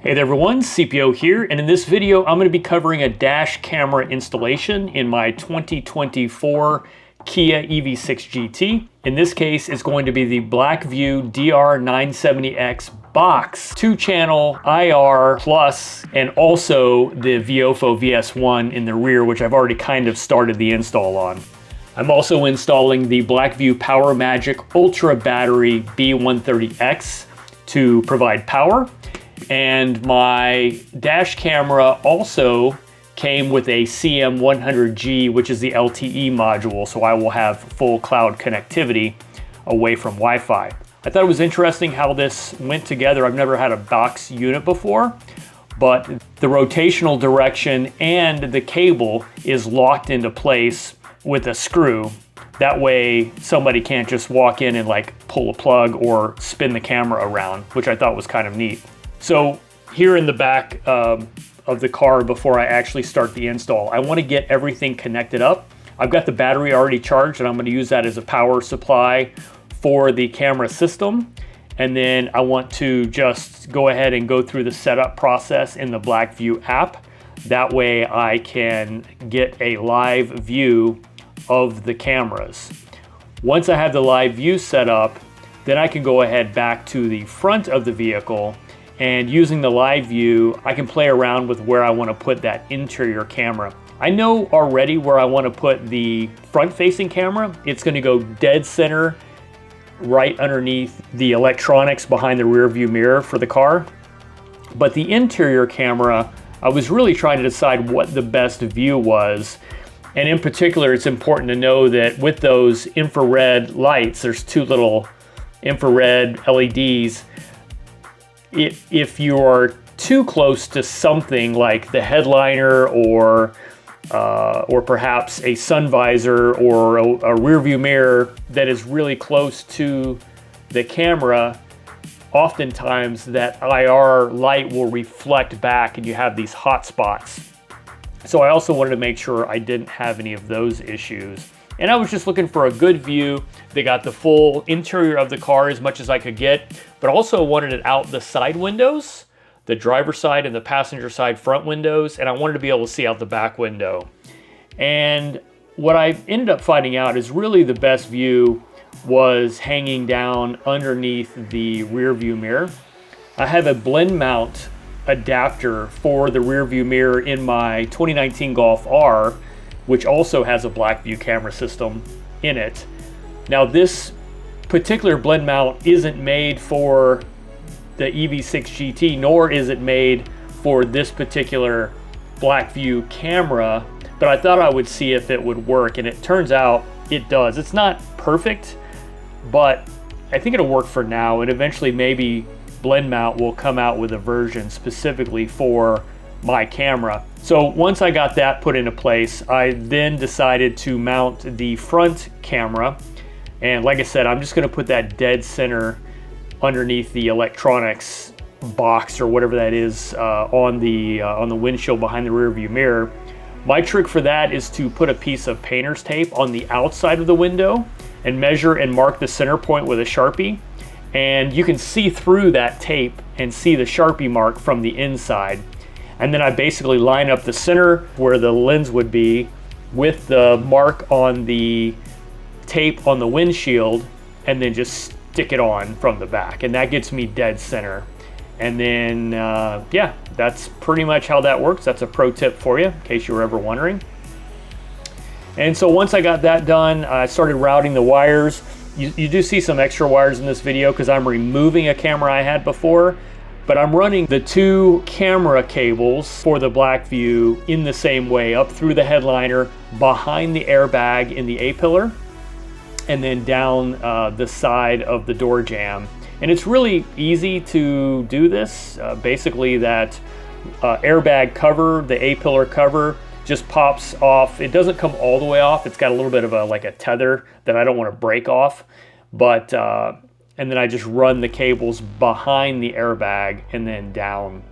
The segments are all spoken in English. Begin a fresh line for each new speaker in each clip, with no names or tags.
Hey there everyone, CPO here, and in this video I'm going to be covering a dash camera installation in my 2024 Kia EV6 GT. In this case, it's going to be the BlackVue DR970X box 2-channel IR plus, and also the VIOFO VS1 in the rear, which I've already kind of started the install on. I'm also installing the BlackVue PowerMagic Ultra Battery B130X to provide power. And my dash camera also came with a CM100G, which is the LTE module, so I will have full cloud connectivity away from Wi-Fi. I thought it was interesting how this went together. I've never had a box unit before, but the rotational direction and the cable is locked into place with a screw. That way somebody can't just walk in and like pull a plug or spin the camera around, which I thought was kind of neat. So here in the back of the car, before I actually start the install, I want to get everything connected up. I've got the battery already charged and I'm going to use that as a power supply for the camera system. And then I want to just go ahead and go through the setup process in the BlackVue app. That way I can get a live view of the cameras. Once I have the live view set up, then I can go ahead back to the front of the vehicle, and using the live view, I can play around with where I want to put that interior camera. I know already where I want to put the front-facing camera. It's going to go dead center right underneath the electronics behind the rear view mirror for the car. But the interior camera, I was really trying to decide what the best view was. And in particular, it's important to know that with those infrared lights, there's two little infrared LEDs. If you're too close to something like the headliner or perhaps a sun visor or a rear view mirror that is really close to the camera, oftentimes that IR light will reflect back and you have these hot spots. So I also wanted to make sure I didn't have any of those issues. And I was just looking for a good view. They got the full interior of the car as much as I could get, but also wanted it out the side windows, the driver's side and the passenger side front windows, and I wanted to be able to see out the back window. And what I ended up finding out is really the best view was hanging down underneath the rear view mirror. I have a blend mount adapter for the rear view mirror in my 2019 Golf R, which also has a BlackVue camera system in it. Now this particular blend mount isn't made for the EV6 GT, nor is it made for this particular BlackVue camera, but I thought I would see if it would work, and it turns out it does. It's not perfect, but I think it'll work for now, and eventually maybe blend mount will come out with a version specifically for my camera. So once I got that put into place, I then decided to mount the front camera. And like I said, I'm just gonna put that dead center underneath the electronics box or whatever that is on the windshield behind the rear view mirror. My trick for that is to put a piece of painter's tape on the outside of the window and measure and mark the center point with a Sharpie. And you can see through that tape and see the Sharpie mark from the inside. And then I basically line up the center where the lens would be with the mark on the tape on the windshield, and then just stick it on from the back. And that gets me dead center. And then, yeah, that's pretty much how that works. That's a pro tip for you, in case you were ever wondering. And so once I got that done, I started routing the wires. You do see some extra wires in this video because I'm removing a camera I had before. But I'm running the two camera cables for the BlackVue in the same way, up through the headliner, behind the airbag in the A-pillar, and then down the side of the door jamb. And it's really easy to do this. Basically that airbag cover, the A-pillar cover, just pops off. It doesn't come all the way off. It's got a little bit of like a tether that I don't want to break off. But and then I just run the cables behind the airbag and then down.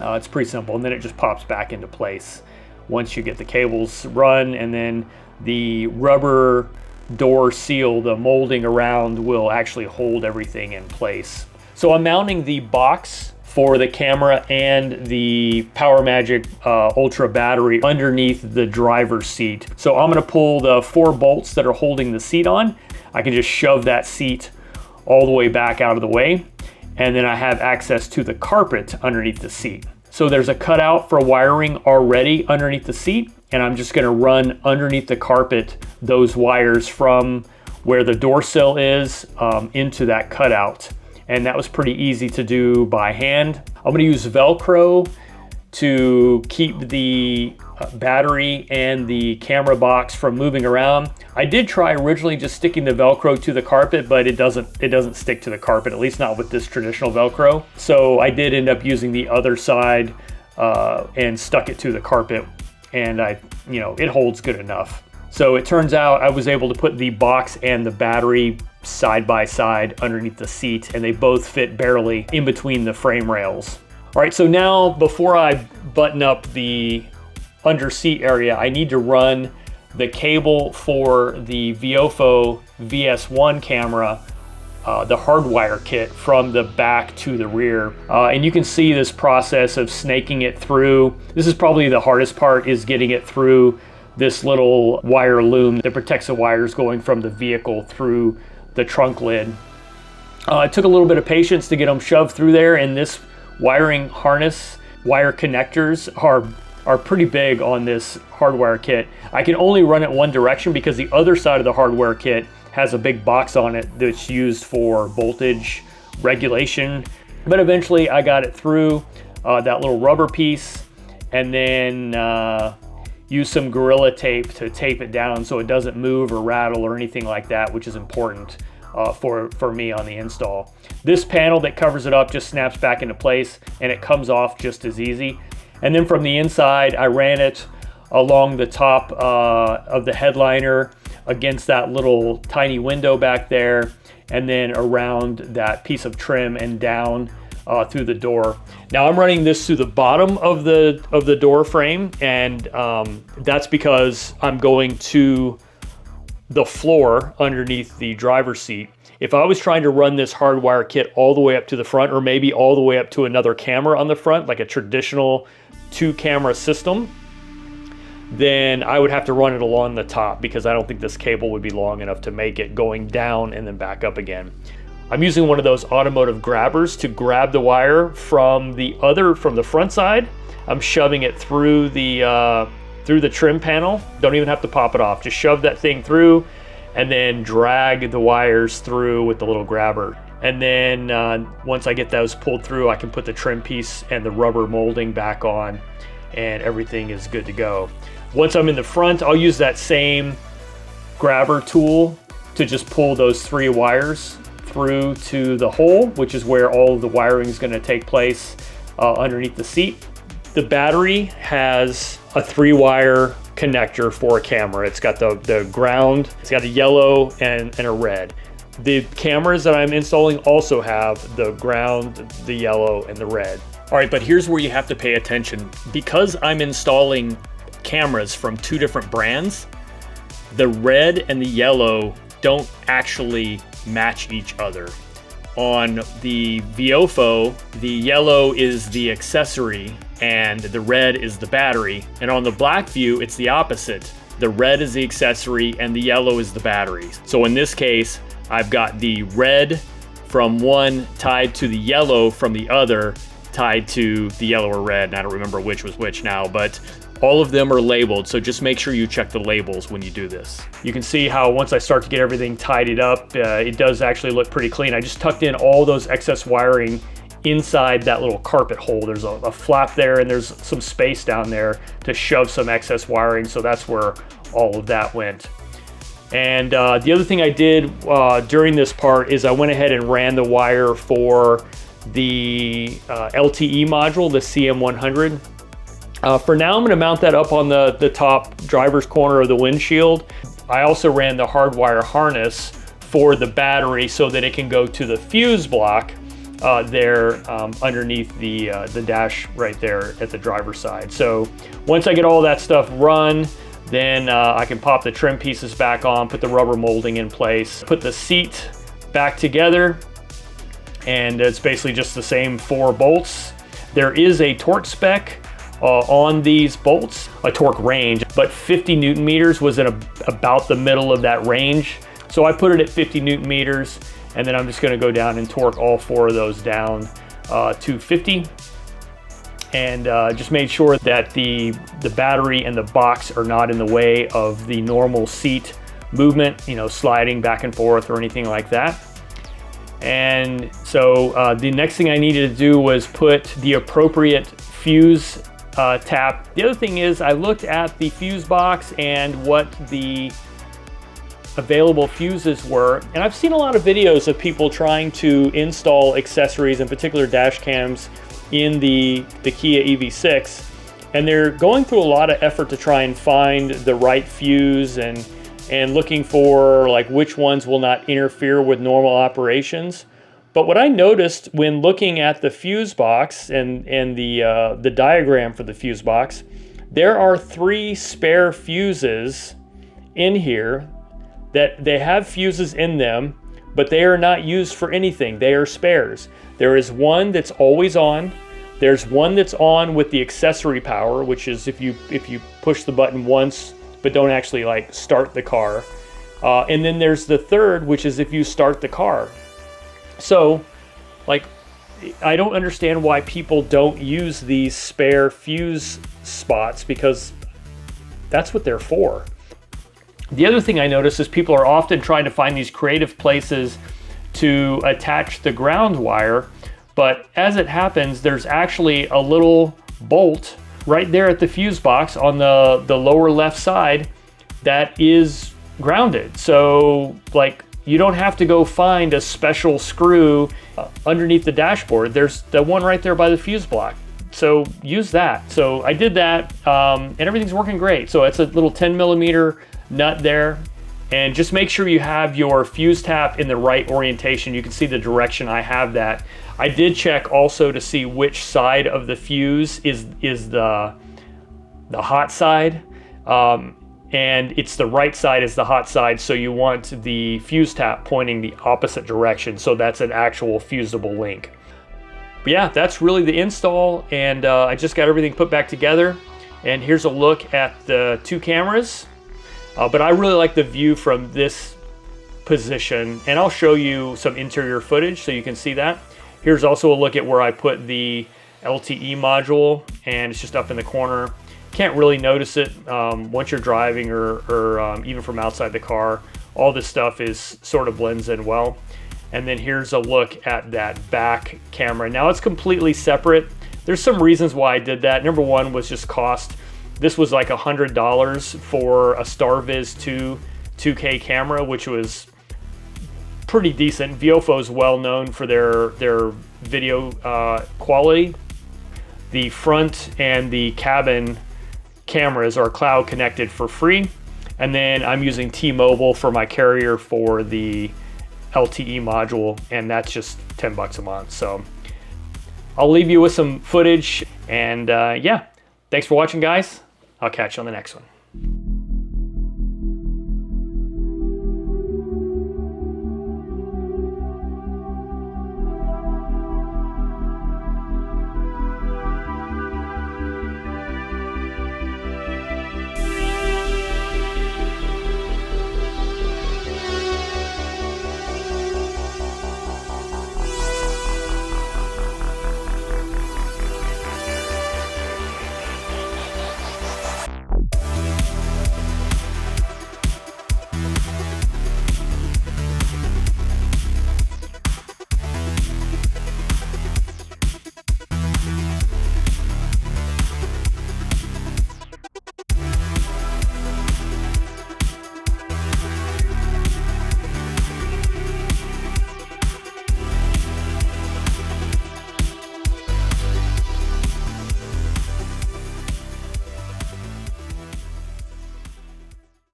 It's pretty simple, and then it just pops back into place once you get the cables run, and then the rubber door seal, the molding around, will actually hold everything in place. So I'm mounting the box for the camera and the PowerMagic Ultra battery underneath the driver's seat. So I'm gonna pull the 4 bolts that are holding the seat on. I can just shove that seat all the way back out of the way, and then I have access to the carpet underneath the seat. So there's a cutout for wiring already underneath the seat, and I'm just gonna run underneath the carpet those wires from where the door sill is into that cutout. And that was pretty easy to do by hand. I'm gonna use Velcro to keep the battery and the camera box from moving around. I did try originally just sticking the Velcro to the carpet, but it doesn't stick to the carpet, at least not with this traditional Velcro. So I did end up using the other side and stuck it to the carpet, and it holds good enough. So it turns out I was able to put the box and the battery side by side underneath the seat, and they both fit barely in between the frame rails. All right, so now before I button up the under seat area, I need to run the cable for the VIOFO VS1 camera, the hardwire kit, from the back to the rear. And you can see this process of snaking it through. This is probably the hardest part, is getting it through this little wire loom that protects the wires going from the vehicle through the trunk lid. It took a little bit of patience to get them shoved through there, and this wiring harness, wire connectors are pretty big on this hardwire kit. I can only run it one direction because the other side of the hardware kit has a big box on it that's used for voltage regulation. But eventually I got it through that little rubber piece, and then use some Gorilla Tape to tape it down so it doesn't move or rattle or anything like that, which is important for me on the install. This panel that covers it up just snaps back into place, and it comes off just as easy. And then from the inside, I ran it along the top of the headliner against that little tiny window back there, and then around that piece of trim and down through the door. Now I'm running this through the bottom of the door frame, and that's because I'm going to the floor underneath the driver's seat. If I was trying to run this hardwire kit all the way up to the front, or maybe all the way up to another camera on the front, like a traditional 2-camera system, then I would have to run it along the top, because I don't think this cable would be long enough to make it going down and then back up again. I'm using one of those automotive grabbers to grab the wire from the front side. I'm shoving it through the trim panel. Don't even have to pop it off. Just shove that thing through and then drag the wires through with the little grabber. And then once I get those pulled through, I can put the trim piece and the rubber molding back on, and everything is good to go. Once I'm in the front, I'll use that same grabber tool to just pull those 3 wires through to the hole, which is where all of the wiring is going to take place underneath the seat. The battery has a 3-wire connector for a camera. It's got the ground, it's got a yellow and a red. The cameras that I'm installing also have the ground, the yellow, and the red. All right, but here's where you have to pay attention. Because I'm installing cameras from 2 different brands, the red and the yellow don't actually match each other. On the VIOFO, the yellow is the accessory and the red is the battery. And on the BlackVue, it's the opposite. The red is the accessory and the yellow is the battery. So in this case, I've got the red from one tied to the yellow from the other tied to the yellow or red. And I don't remember which was which now, but all of them are labeled, so just make sure you check the labels when you do this. You can see how once I start to get everything tidied up, it does actually look pretty clean. I just tucked in all those excess wiring inside that little carpet hole. There's a flap there, and there's some space down there to shove some excess wiring, so that's where all of that went. And the other thing I did during this part is I went ahead and ran the wire for the LTE module, the CM100. For now, I'm going to mount that up on the top driver's corner of the windshield. I also ran the hardwire harness for the battery so that it can go to the fuse block there underneath the dash right there at the driver's side. So once I get all that stuff run, then I can pop the trim pieces back on, put the rubber molding in place, put the seat back together, and it's basically just the same 4 bolts. There is a torque spec on these bolts, a torque range, but 50 Newton meters was in about the middle of that range. So I put it at 50 Newton meters, and then I'm just gonna go down and torque all 4 of those down to 50. And just made sure that the battery and the box are not in the way of the normal seat movement, you know, sliding back and forth or anything like that. And so the next thing I needed to do was put the appropriate fuse tap. The other thing is I looked at the fuse box and what the available fuses were, and I've seen a lot of videos of people trying to install accessories, in particular dash cams, in the Kia EV6, and they're going through a lot of effort to try and find the right fuse and looking for like which ones will not interfere with normal operations. But what I noticed when looking at the fuse box and the diagram for the fuse box, there are 3 spare fuses in here that they have fuses in them, but they are not used for anything. They are spares. There is one that's always on. There's one that's on with the accessory power, which is if you push the button once but don't actually like start the car. And then there's the third, which is if you start the car. So, like, I don't understand why people don't use these spare fuse spots, because that's what they're for. The other thing I notice is people are often trying to find these creative places to attach the ground wire, but as it happens, there's actually a little bolt right there at the fuse box on the lower left side that is grounded. So, like, you don't have to go find a special screw underneath the dashboard. There's the one right there by the fuse block. So use that. So I did that, and everything's working great. So it's a little 10mm nut there. And just make sure you have your fuse tap in the right orientation. You can see the direction I have that. I did check also to see which side of the fuse is the hot side. And it's the right side is the hot side, so you want the fuse tap pointing the opposite direction, so that's an actual fusible link. But yeah, that's really the install, and I just got everything put back together. And here's a look at the 2 cameras. But I really like the view from this position, and I'll show you some interior footage so you can see that. Here's also a look at where I put the LTE module, and it's just up in the corner. Can't really notice it once you're driving or even from outside the car. All this stuff is sort of blends in well. And then here's a look at that back camera. Now it's completely separate. There's some reasons why I did that. Number one was just cost. This was like $100 for a StarViz 2 2K camera, which was pretty decent. VIOFO is well known for their video quality. The front and the cabin cameras are cloud connected for free, and then I'm using T-Mobile for my carrier for the LTE module, and that's just 10 bucks a month. So I'll leave you with some footage, and yeah, thanks for watching, guys. I'll catch you on the next one.